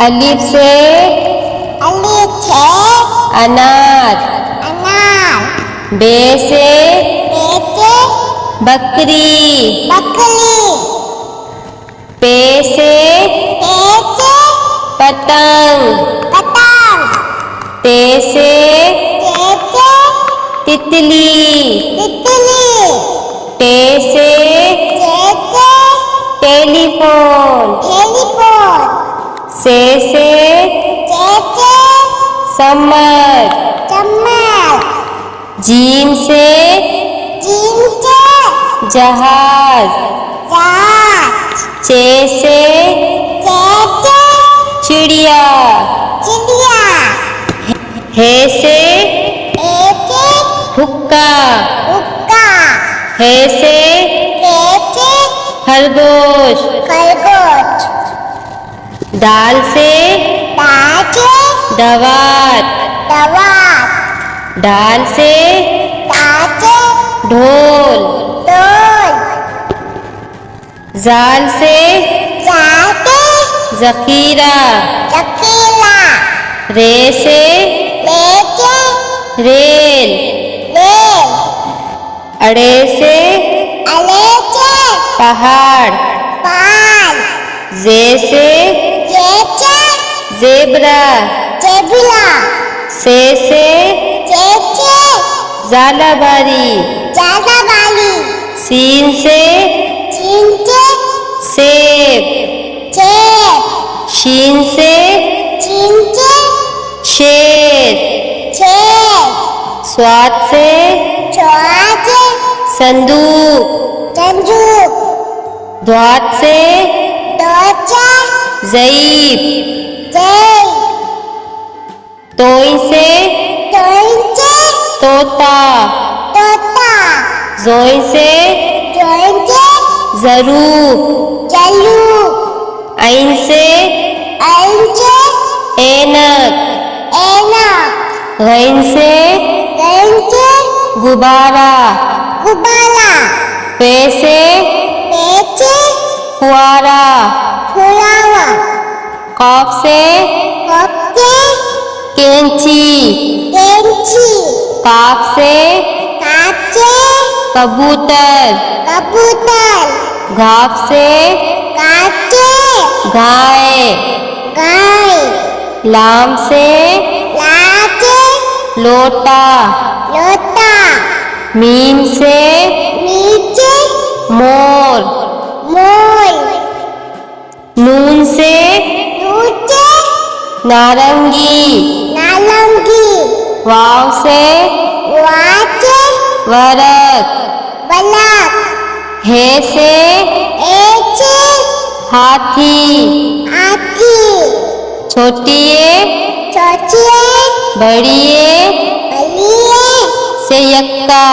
अलिफ से अनार। बे से बकरी। पे से पतंग। ते से तितली। टे से टेलीफोन। से समर। जीम से जहाज। चे से चिड़िया। हे से हुक्का। हे से खरगोश। दाल से दवात। डाल से ढोल। जाल से जखीरा। रे से रेल। अड़े से पहाड़। जे से जेबरा। से झालाबारी। सीन से सेब। शीन से शेर। स्वाद से संदूक। द्वात से ज़ईफ। तोई से तोता। जोई से ज़रूब। ऐन से ऐनक। गैन से गुब्बारा। पे से फुआरा। कॉफ से कैंची। काफ से कबूतर। घाफ से गाय। लाम से लोटा। मीम से मोर। नून से नारंगी। वाव से वरक। हे से हाथी। छोटिए बड़िए से यक्का।